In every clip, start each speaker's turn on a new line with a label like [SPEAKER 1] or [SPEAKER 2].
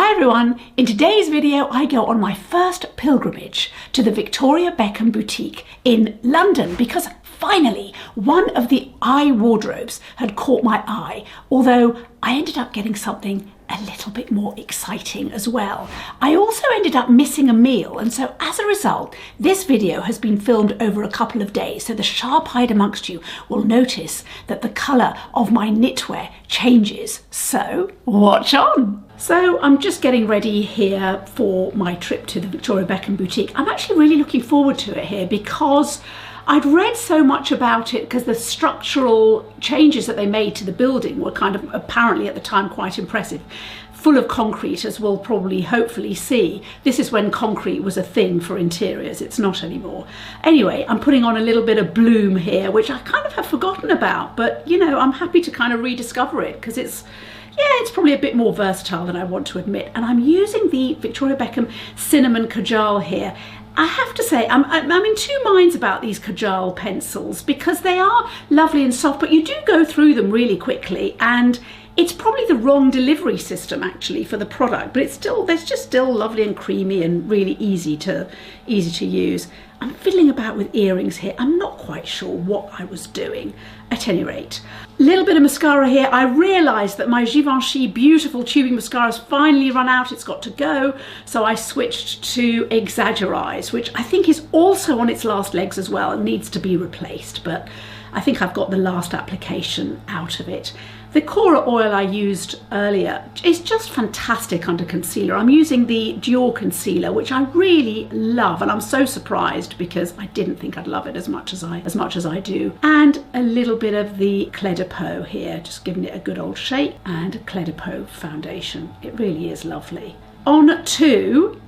[SPEAKER 1] Hi everyone, in today's video I go on my first pilgrimage to the Victoria Beckham Boutique in London because finally one of the eye wardrobes had caught my eye, although I ended up getting something a little bit more exciting as well. I also ended up missing a meal, and so as a result this video has been filmed over a couple of days, so the sharp-eyed amongst you will notice that the colour of my knitwear changes, so watch on. So I'm just getting ready here for my trip to the Victoria Beckham Boutique. I'm actually really looking forward to it here because I'd read so much about it because the structural changes that they made to the building were kind of apparently at the time quite impressive. Full of concrete, as we'll probably hopefully see. This is when concrete was a thing for interiors, it's not anymore. Anyway, I'm putting on a little bit of bloom here, which I kind of have forgotten about, but you know, I'm happy to kind of rediscover it because it's probably a bit more versatile than I want to admit. And I'm using the Victoria Beckham Cinnamon Kajal here. I have to say, I'm in two minds about these Kajal pencils because they are lovely and soft, but you do go through them really quickly, and it's probably the wrong delivery system actually for the product, but they're just still lovely and creamy and really easy to use. I'm fiddling about with earrings here. I'm not quite sure what I was doing. At any rate, a little bit of mascara here. I realised that my Givenchy beautiful tubing mascara has finally run out. It's got to go. So I switched to Exaggerize, which I think is also on its last legs as well and needs to be replaced. But I think I've got the last application out of it. The Kora Oil I used earlier is just fantastic under concealer. I'm using the Dior concealer, which I really love, and I'm so surprised because I didn't think I'd love it as much as I do. And a little bit of the Clé de Peau here, just giving it a good old shake, and Clé de Peau foundation. It really is lovely. On to,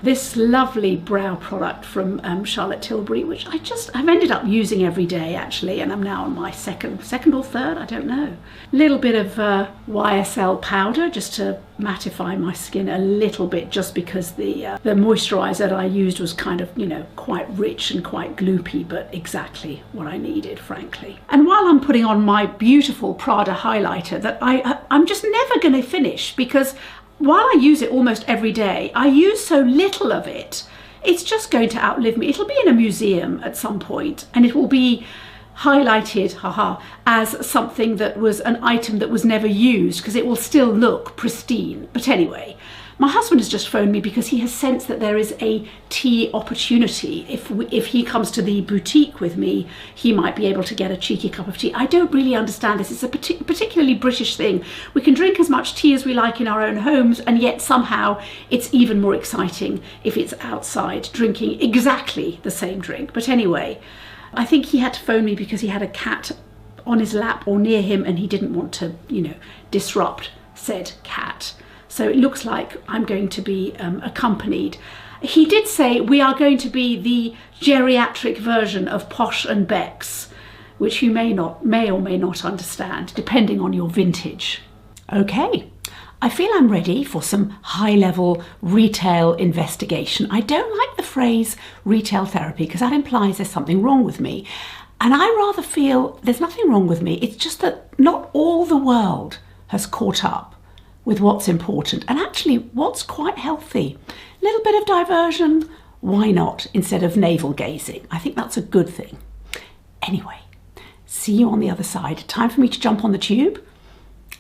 [SPEAKER 1] this lovely brow product from Charlotte Tilbury, which I've ended up using every day actually, and I'm now on my second or third, I don't know. Little bit of YSL powder just to mattify my skin a little bit, just because the moisturizer that I used was kind of, you know, quite rich and quite gloopy, but exactly what I needed, frankly. And while I'm putting on my beautiful Prada highlighter that I'm just never going to finish because while I use it almost every day, I use so little of it, it's just going to outlive me. It'll be in a museum at some point and it will be highlighted, as something that was an item that was never used because it will still look pristine. But anyway, my husband has just phoned me because he has sensed that there is a tea opportunity. If he comes to the boutique with me, he might be able to get a cheeky cup of tea. I don't really understand this. It's a particularly British thing. We can drink as much tea as we like in our own homes, and yet somehow it's even more exciting if it's outside drinking exactly the same drink. But anyway, I think he had to phone me because he had a cat on his lap or near him and he didn't want to, you know, disrupt said cat. So it looks like I'm going to be accompanied. He did say we are going to be the geriatric version of Posh and Becks, which you may or may not understand, depending on your vintage. Okay, I feel I'm ready for some high-level retail investigation. I don't like the phrase retail therapy because that implies there's something wrong with me. And I rather feel there's nothing wrong with me. It's just that not all the world has caught up with what's important and actually what's quite healthy. A little bit of diversion, why not, instead of navel gazing? I think that's a good thing. Anyway, see you on the other side. Time for me to jump on the tube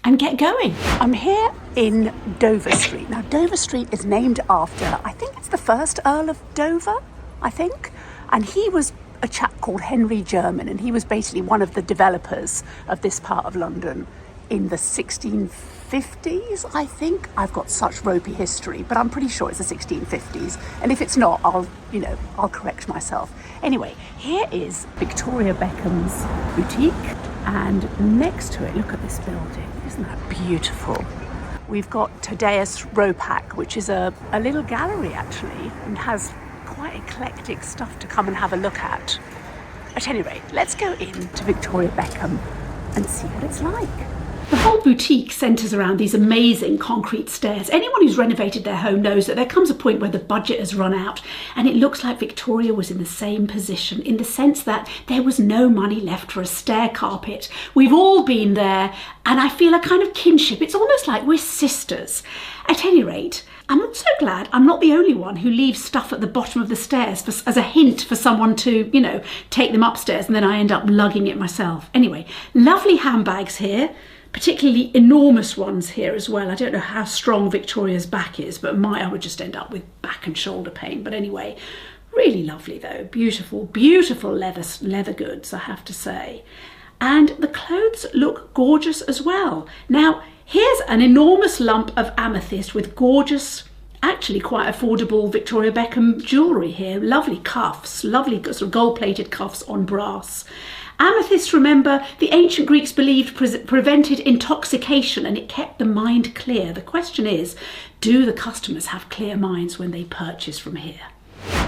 [SPEAKER 1] and get going. I'm here in Dover Street. Now Dover Street is named after, I think it's the first Earl of Dover, I think, and he was a chap called Henry Jermyn, and he was basically one of the developers of this part of London in the 1650s, I think. I've got such ropey history, but I'm pretty sure it's the 1650s. And if it's not, I'll correct myself. Anyway, here is Victoria Beckham's boutique, and next to it, look at this building. Isn't that beautiful? We've got Thaddeus Ropac, which is a little gallery actually, and has quite eclectic stuff to come and have a look at. At any rate, let's go into Victoria Beckham and see what it's like. Before whole boutique centres around these amazing concrete stairs. Anyone who's renovated their home knows that there comes a point where the budget has run out, and it looks like Victoria was in the same position, in the sense that there was no money left for a stair carpet. We've all been there, and I feel a kind of kinship. It's almost like we're sisters. At any rate, I'm also glad I'm not the only one who leaves stuff at the bottom of the stairs as a hint for someone to, you know, take them upstairs, and then I end up lugging it myself. Anyway, lovely handbags here, particularly enormous ones here as well. I don't know how strong Victoria's back is, but I would just end up with back and shoulder pain. But anyway, really lovely though. Beautiful, beautiful leather goods, I have to say. And the clothes look gorgeous as well. Now, here's an enormous lump of amethyst with gorgeous, actually quite affordable Victoria Beckham jewellery here. Lovely cuffs, lovely sort of gold-plated cuffs on brass. Amethyst, remember, the ancient Greeks believed prevented intoxication and it kept the mind clear. The question is, do the customers have clear minds when they purchase from here?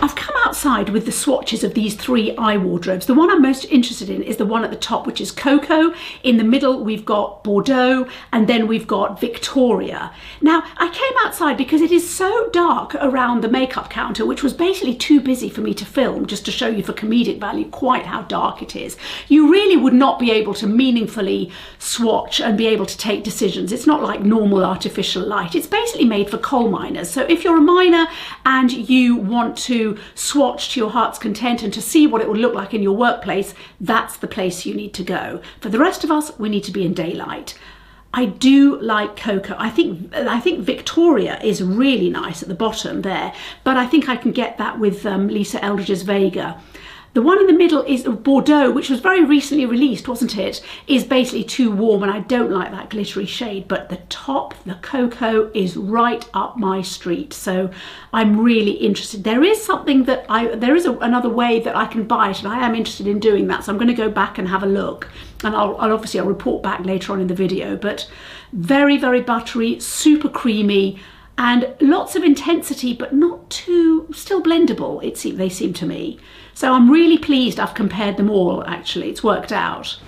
[SPEAKER 1] I've come outside with the swatches of these 3 eye wardrobes. The one I'm most interested in is the one at the top, which is Cocoa. In the middle, we've got Bordeaux, and then we've got Victoria. Now, I came outside because it is so dark around the makeup counter, which was basically too busy for me to film, just to show you for comedic value quite how dark it is. You really would not be able to meaningfully swatch and be able to take decisions. It's not like normal artificial light. It's basically made for coal miners. So if you're a miner and you want to swatch to your heart's content and to see what it would look like in your workplace, that's the place you need to go. For the rest of us, we need to be in daylight. I do like Cocoa. I think Victoria is really nice at the bottom there, but I think I can get that with Lisa Eldridge's Vega. The one in the middle is Bordeaux, which was very recently released, wasn't it? Is basically too warm, and I don't like that glittery shade. But the top, the Cocoa, is right up my street. So I'm really interested. There is something that another way that I can buy it, and I am interested in doing that. So I'm going to go back and have a look, and I'll obviously report back later on in the video. But very, very buttery, super creamy, and lots of intensity, but not too, still blendable, they seem to me. So I'm really pleased I've compared them all, actually. It's worked out.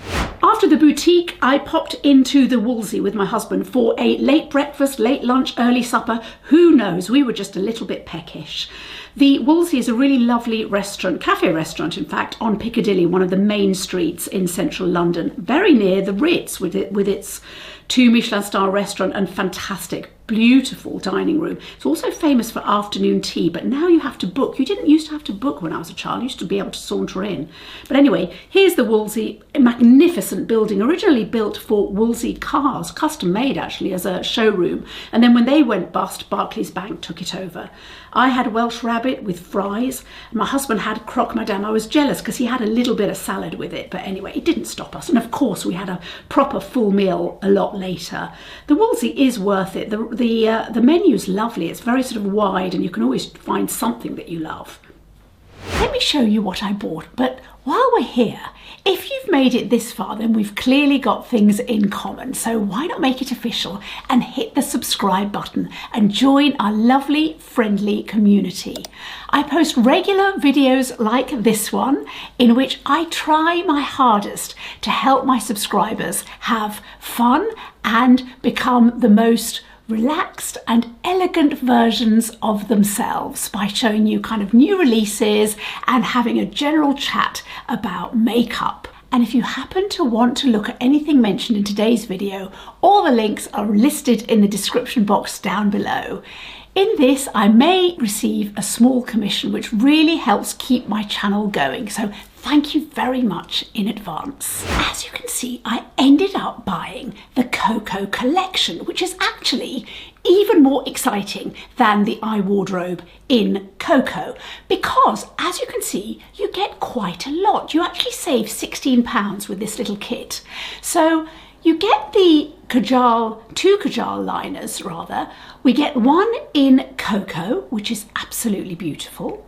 [SPEAKER 1] After the boutique, I popped into the Wolsey with my husband for a late breakfast, late lunch, early supper. Who knows? We were just a little bit peckish. The Wolsey is a really lovely restaurant, cafe restaurant, in fact, on Piccadilly, one of the main streets in central London, very near the Ritz with its 2 Michelin star restaurant and fantastic, beautiful dining room. It's also famous for afternoon tea, but now you have to book. You didn't used to have to book when I was a child. You used to be able to saunter in. But anyway, here's the Wolsey, a magnificent building, originally built for Wolsey cars, custom made actually as a showroom. And then when they went bust, Barclays Bank took it over. I had Welsh rabbit with fries. My husband had croque madame. I was jealous because he had a little bit of salad with it. But anyway, it didn't stop us. And of course, we had a proper full meal a lot later. The Wolsey is worth it. The menu's lovely. It's very sort of wide, and you can always find something that you love. Let me show you what I bought, but while we're here, if you've made it this far, then we've clearly got things in common. So why not make it official and hit the subscribe button and join our lovely, friendly community. I post regular videos like this one in which I try my hardest to help my subscribers have fun and become the most relaxed and elegant versions of themselves by showing you kind of new releases and having a general chat about makeup. And if you happen to want to look at anything mentioned in today's video, all the links are listed in the description box down below. In this, I may receive a small commission, which really helps keep my channel going. So thank you very much in advance. As you can see, I ended up buying the Cocoa collection, which is actually even more exciting than the eye wardrobe in Cocoa, because as you can see, you get quite a lot. You actually save £16 with this little kit. So you get the Kajal, 2 Kajal liners rather. We get one in Cocoa, which is absolutely beautiful.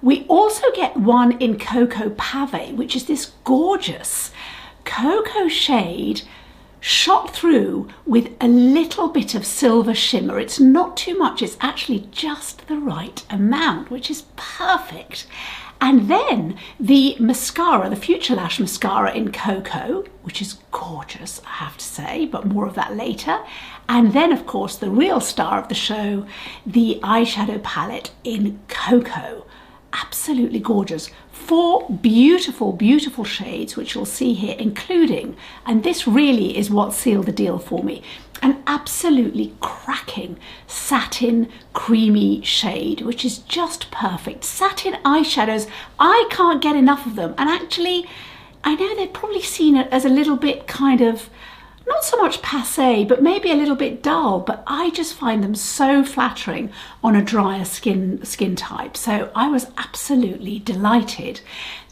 [SPEAKER 1] We also get one in Cocoa Pave, which is this gorgeous cocoa shade shot through with a little bit of silver shimmer. It's not too much, it's actually just the right amount, which is perfect. And then the mascara, the Future Lash mascara in Cocoa, which is gorgeous, I have to say, but more of that later. And then, of course, the real star of the show, the eyeshadow palette in Cocoa. Absolutely gorgeous. 4 beautiful, beautiful shades, which you'll see here, including, and this really is what sealed the deal for me, an absolutely cracking satin creamy shade, which is just perfect. Satin eyeshadows, I can't get enough of them. And actually, I know they've probably seen it as a little bit kind of, not so much passé, but maybe a little bit dull, but I just find them so flattering on a drier skin type. So I was absolutely delighted.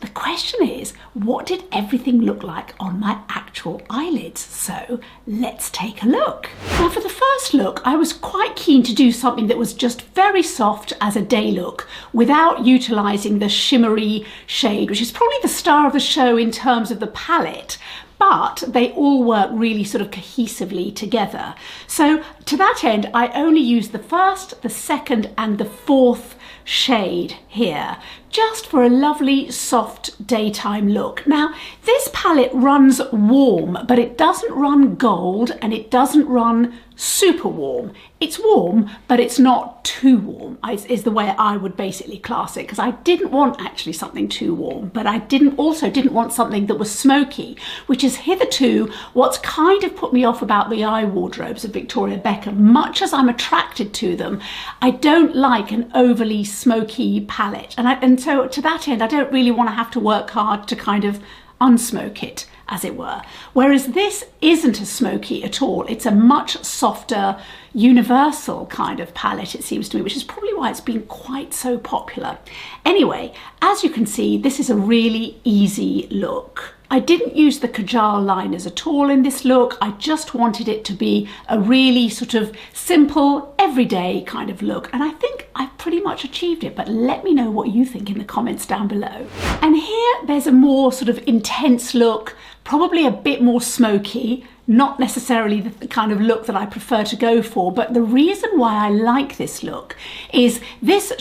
[SPEAKER 1] The question is, what did everything look like on my actual eyelids? So let's take a look. Now for the first look, I was quite keen to do something that was just very soft as a day look without utilising the shimmery shade, which is probably the star of the show in terms of the palette. But they all work really sort of cohesively together. So to that end, I only used the first, the second and the fourth shade here, just for a lovely soft daytime look. Now this palette runs warm, but it doesn't run gold and it doesn't run super warm. It's warm, but it's not too warm, is the way I would basically class it, because I didn't want actually something too warm, but I also didn't want something that was smoky, which is hitherto what's kind of put me off about the eye wardrobes of Victoria Beckham. Much as I'm attracted to them, I don't like an overly smoky palette, and so to that end I don't really want to have to work hard to kind of unsmoke it, as it were. Whereas this isn't as smoky at all. It's a much softer, universal kind of palette, it seems to me, which is probably why it's been quite so popular. Anyway, as you can see, this is a really easy look. I didn't use the Kajal liners at all in this look. I just wanted it to be a really sort of simple, everyday kind of look. And I think I've pretty much achieved it, but let me know what you think in the comments down below. And here there's a more sort of intense look, probably a bit more smoky, not necessarily the kind of look that I prefer to go for, but the reason why I like this look is this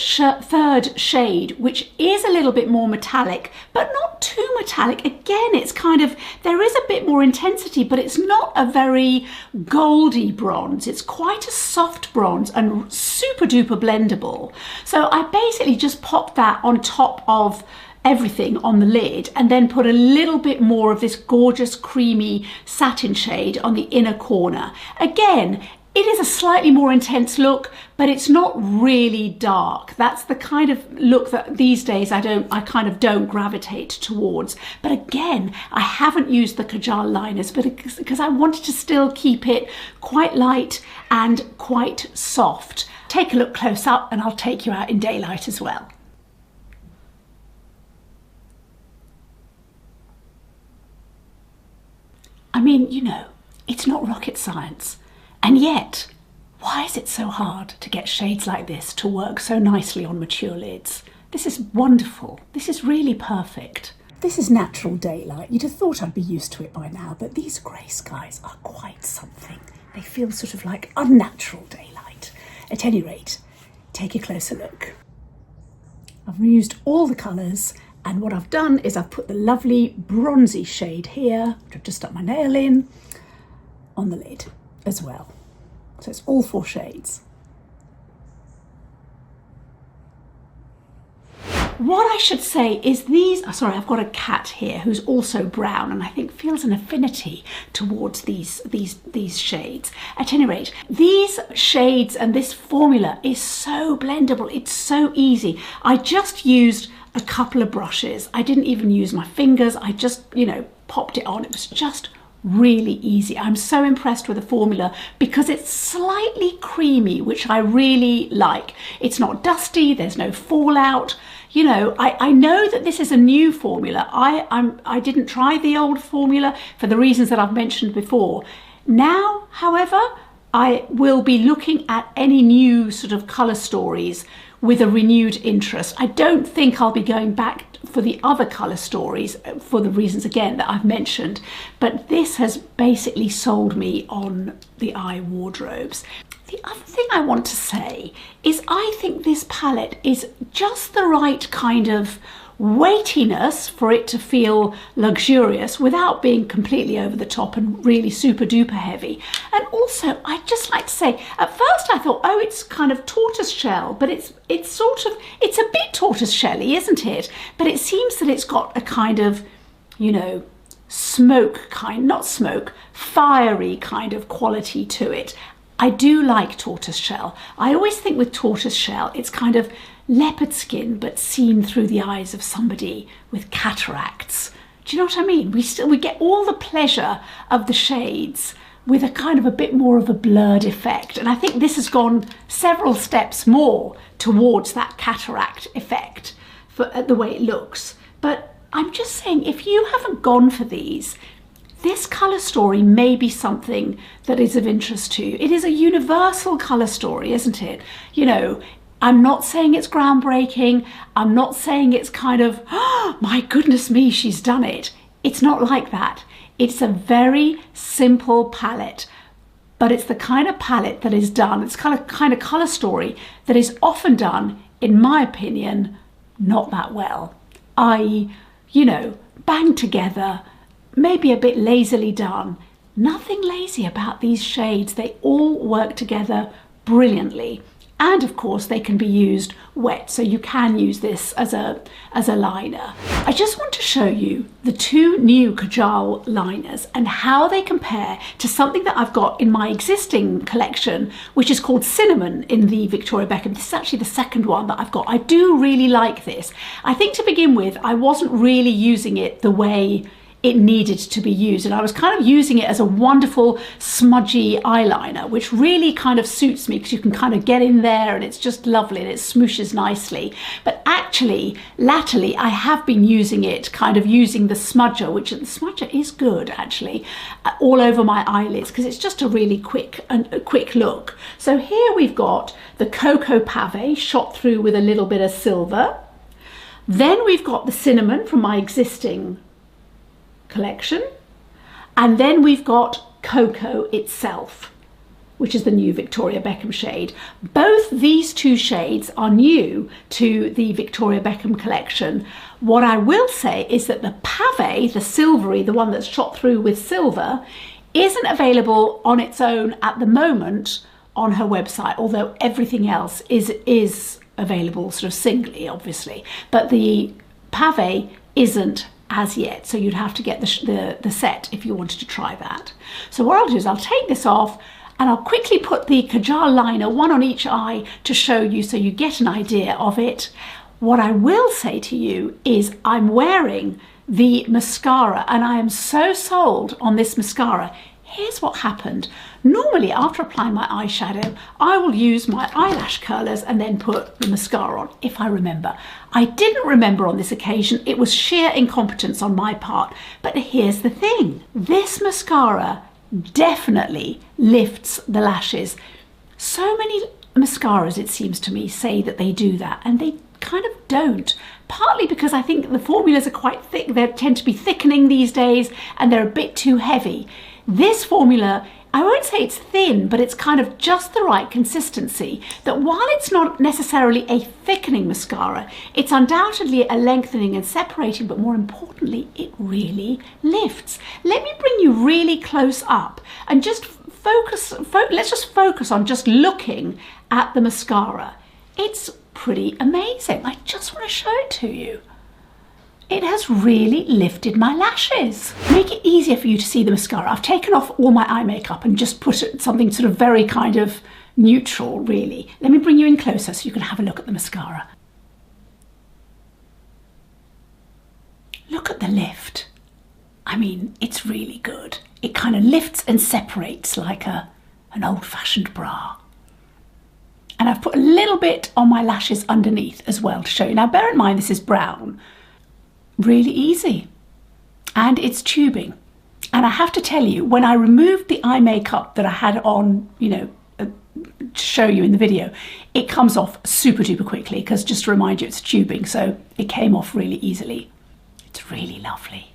[SPEAKER 1] third shade, which is a little bit more metallic, but not too metallic. Again, it's kind of, there is a bit more intensity, but it's not a very goldy bronze. It's quite a soft bronze and super duper blendable. So I basically just popped that on top of everything on the lid and then put a little bit more of this gorgeous creamy satin shade on the inner corner. Again, it is a slightly more intense look, but it's not really dark. That's the kind of look that these days I kind of don't gravitate towards. But again, I haven't used the Kajal liners, but because I wanted to still keep it quite light and quite soft. Take a look close up and I'll take you out in daylight as well. I mean, you know, it's not rocket science. And yet, why is it so hard to get shades like this to work so nicely on mature lids? This is wonderful. This is really perfect. This is natural daylight. You'd have thought I'd be used to it by now, but these grey skies are quite something. They feel sort of like unnatural daylight. At any rate, take a closer look. I've used all the colours. And what I've done is I've put the lovely bronzy shade here, which I've just stuck my nail in, on the lid as well. So it's all 4 shades. What I should say is these, sorry, I've got a cat here who's also brown and I think feels an affinity towards these shades. At any rate, these shades and this formula is so blendable. It's so easy. I just used a couple of brushes. I didn't even use my fingers. I just, you know, popped it on. It was just really easy. I'm so impressed with the formula because it's slightly creamy, which I really like. It's not dusty, there's no fallout. You know, I know that this is a new formula. I didn't try the old formula for the reasons that I've mentioned before. Now, however, I will be looking at any new sort of colour stories with a renewed interest. I don't think I'll be going back for the other colour stories for the reasons again that I've mentioned, but this has basically sold me on the eye wardrobes. The other thing I want to say is I think this palette is just the right kind of weightiness for it to feel luxurious without being completely over the top and really super duper heavy. And also, I'd just like to say, at first I thought, oh, it's kind of tortoise shell, but it's a bit tortoise shelly, isn't it? But it seems that it's got a kind of, you know, fiery kind of quality to it. I do like tortoise shell. I always think with tortoise shell, it's kind of leopard skin, but seen through the eyes of somebody with cataracts. Do you know what I mean? We get all the pleasure of the shades with a kind of a bit more of a blurred effect. And I think this has gone several steps more towards that cataract effect for the way it looks. But I'm just saying, if you haven't gone for these, this colour story may be something that is of interest to you. It is a universal colour story, isn't it? You know, I'm not saying it's groundbreaking. I'm not saying it's kind of, oh, my goodness me, she's done it. It's not like that. It's a very simple palette, but it's the kind of palette that is done, it's kind of colour story that is often done, in my opinion, not that well. I.e., you know, banged together, maybe a bit lazily done. Nothing lazy about these shades. They all work together brilliantly. And of course they can be used wet, so you can use this as a liner. I just want to show you the two new Kajal liners and how they compare to something that I've got in my existing collection, which is called Cinnamon in the Victoria Beckham. This is actually the second one that I've got. I do really like this. I think to begin with, I wasn't really using it the way it needed to be used, and I was kind of using it as a wonderful smudgy eyeliner, which really kind of suits me because you can kind of get in there and it's just lovely and it smooshes nicely. But actually, latterly, I have been using it, kind of using the smudger, which the smudger is good actually, all over my eyelids because it's just a really quick look. So here we've got the Cocoa Pave shot through with a little bit of silver. Then we've got the Cinnamon from my existing collection, and then we've got Cocoa itself, which is the new Victoria Beckham shade. Both these two shades are new to the Victoria Beckham collection. What I will say is that the Pave, the silvery, the one that's shot through with silver, isn't available on its own at the moment on her website, although everything else is available sort of singly, obviously, but the Pave isn't as yet, so you'd have to get the set if you wanted to try that. So what I'll do is I'll take this off and I'll quickly put the Kajal liner, one on each eye, to show you so you get an idea of it. What I will say to you is I'm wearing the mascara and I am so sold on this mascara. Here's what happened. Normally, after applying my eyeshadow, I will use my eyelash curlers and then put the mascara on, if I remember. I didn't remember on this occasion. It was sheer incompetence on my part. But here's the thing. This mascara definitely lifts the lashes. So many mascaras, it seems to me, say that they do that, and they kind of don't. Partly because I think the formulas are quite thick. They tend to be thickening these days, and they're a bit too heavy. This formula, I won't say it's thin, but it's kind of just the right consistency, that while it's not necessarily a thickening mascara, it's undoubtedly a lengthening and separating, but more importantly, it really lifts. Let me bring you really close up and just let's just focus on just looking at the mascara. It's pretty amazing. I just want to show it to you. It has really lifted my lashes. Make it easier for you to see the mascara. I've taken off all my eye makeup and just put something sort of very kind of neutral, really. Let me bring you in closer so you can have a look at the mascara. Look at the lift. I mean, it's really good. It kind of lifts and separates like an old-fashioned bra. And I've put a little bit on my lashes underneath as well to show you. Now, bear in mind, this is brown. Really easy, and it's tubing. And I have to tell you, when I removed the eye makeup that I had on, you know, to show you in the video, it comes off super duper quickly, because just to remind you, it's tubing, so it came off really easily. It's really lovely.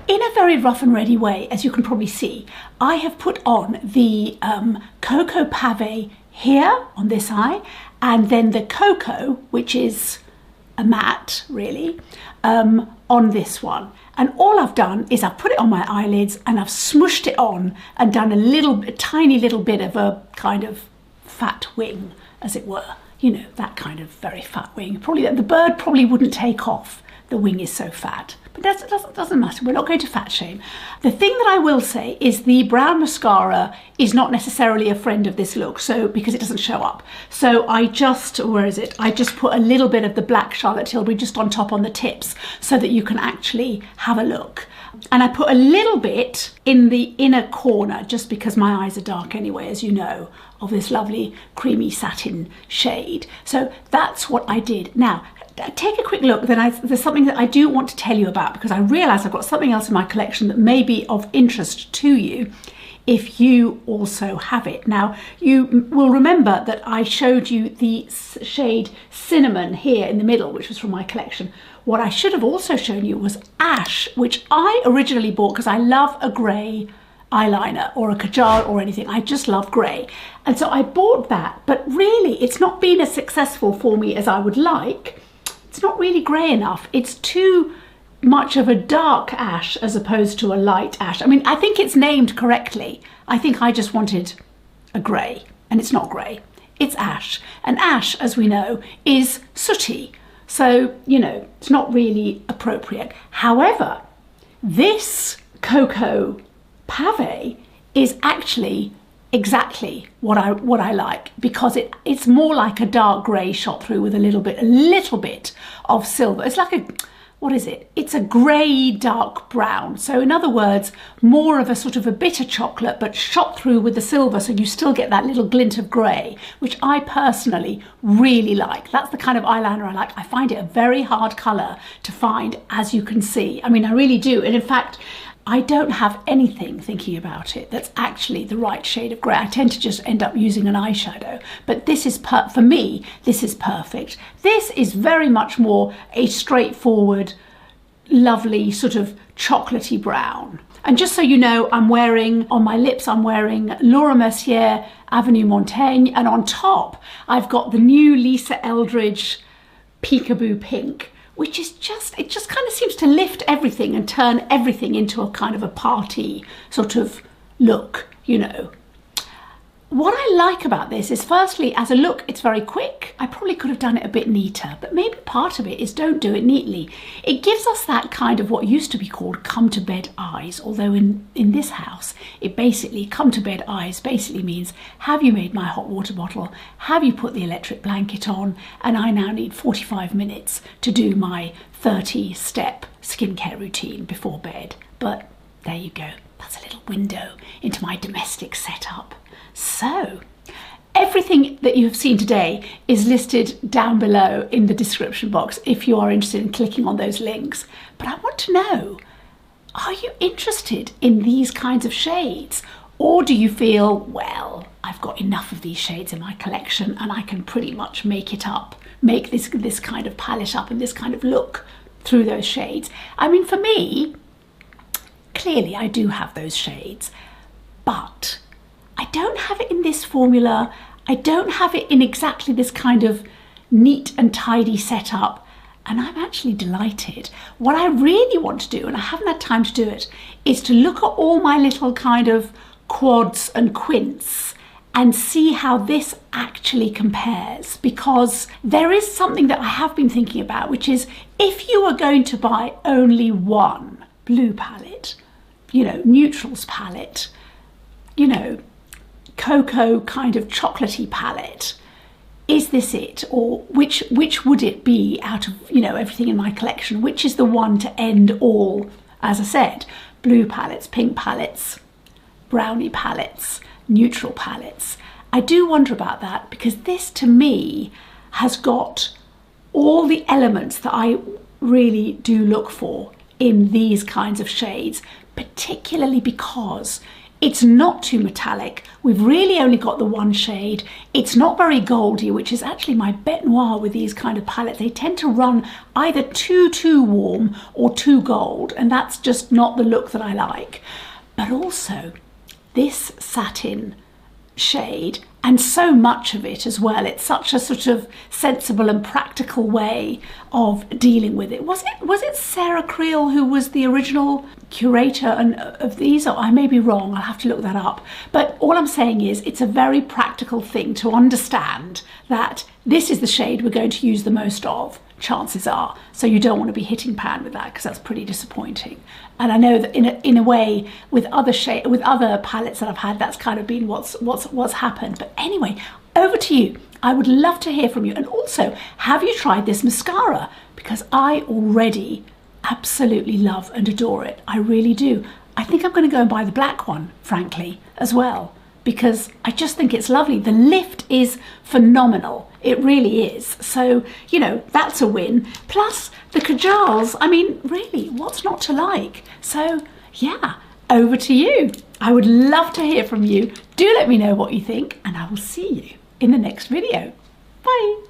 [SPEAKER 1] In a very rough and ready way, as you can probably see, I have put on the Cocoa Pave here on this eye, and then the cocoa, which is a matte really, on this one. And all I've done is I've put it on my eyelids and I've smushed it on and done a tiny little bit of a kind of fat wing, as it were. You know, that kind of very fat wing. Probably the bird probably wouldn't take off. The wing is so fat. But that doesn't matter. We're not going to fat shame. The thing that I will say is the brown mascara is not necessarily a friend of this look, so because it doesn't show up. So I just, where is it? I just put a little bit of the black Charlotte Tilbury just on top on the tips so that you can actually have a look. And I put a little bit in the inner corner just because my eyes are dark anyway, as you know, of this lovely creamy satin shade. So that's what I did. Now, take a quick look. There's something that I do want to tell you about because I realise I've got something else in my collection that may be of interest to you if you also have it. Now, you will remember that I showed you the shade Cinnamon here in the middle, which was from my collection. What I should have also shown you was Ash, which I originally bought because I love a grey eyeliner or a Kajal or anything. I just love grey. And so I bought that, but really it's not been as successful for me as I would like. It's not really grey enough. It's too much of a dark ash as opposed to a light ash. I mean, I think it's named correctly. I think I just wanted a grey, and it's not grey. It's ash. And ash, as we know, is sooty. So, you know, it's not really appropriate. However, this Cocoa Pave is actually exactly what I like, because it's more like a dark grey shot through with a little bit of silver. It's like a, what is it? It's a grey dark brown. So in other words, more of a sort of a bitter chocolate, but shot through with the silver, so you still get that little glint of grey, which I personally really like. That's the kind of eyeliner I like. I find it a very hard colour to find, as you can see. I mean, I really do. And in fact, I don't have anything, thinking about it, that's actually the right shade of grey. I tend to just end up using an eyeshadow, but this is, for me, this is perfect. This is very much more a straightforward, lovely sort of chocolatey brown. And just so you know, I'm wearing, on my lips, I'm wearing Laura Mercier Avenue Montaigne, and on top, I've got the new Lisa Eldridge Peekaboo Pink, which is just, it just kind of seems to lift everything and turn everything into a kind of a party sort of look, you know. What I like about this is, firstly, as a look, it's very quick. I probably could have done it a bit neater, but maybe part of it is don't do it neatly. It gives us that kind of what used to be called come to bed eyes, although in this house, it basically, come to bed eyes basically means, have you made my hot water bottle? Have you put the electric blanket on? And I now need 45 minutes to do my 30-step skincare routine before bed. But there you go. That's a little window into my domestic setup. So, everything that you have seen today is listed down below in the description box if you are interested in clicking on those links. But I want to know, are you interested in these kinds of shades? Or do you feel, well, I've got enough of these shades in my collection and I can pretty much make it up, make this kind of palette up and this kind of look through those shades? I mean, for me, clearly I do have those shades, but I don't have it in this formula. I don't have it in exactly this kind of neat and tidy setup, and I'm actually delighted. What I really want to do, and I haven't had time to do it, is to look at all my little kind of quads and quints and see how this actually compares, because there is something that I have been thinking about, which is, if you are going to buy only one blue palette, you know, neutrals palette, you know, cocoa kind of chocolatey palette, is this it? Or which would it be out of, you know, everything in my collection? Which is the one to end all, as I said, blue palettes, pink palettes, brownie palettes, neutral palettes? I do wonder about that, because this to me has got all the elements that I really do look for in these kinds of shades, particularly because it's not too metallic. We've really only got the one shade. It's not very goldy, which is actually my bête noire with these kind of palettes. They tend to run either too warm or too gold, and that's just not the look that I like. But also, this satin shade, and so much of it as well. It's such a sort of sensible and practical way of dealing with it. Was it Sarah Creel who was the original curator of these? Or I may be wrong, I'll have to look that up. But all I'm saying is it's a very practical thing to understand that this is the shade we're going to use the most of, chances are. So you don't want to be hitting pan with that, because that's pretty disappointing. And I know that in a way with other palettes that I've had, that's kind of been what's happened. But anyway, over to you. I would love to hear from you. And also, have you tried this mascara? Because I already absolutely love and adore it. I really do. I think I'm going to go and buy the black one, frankly, as well, because I just think it's lovely. The lift is phenomenal. It really is. So, you know, that's a win. Plus the Kajals, I mean, really, what's not to like? So yeah, over to you. I would love to hear from you. Do let me know what you think, and I will see you in the next video. Bye.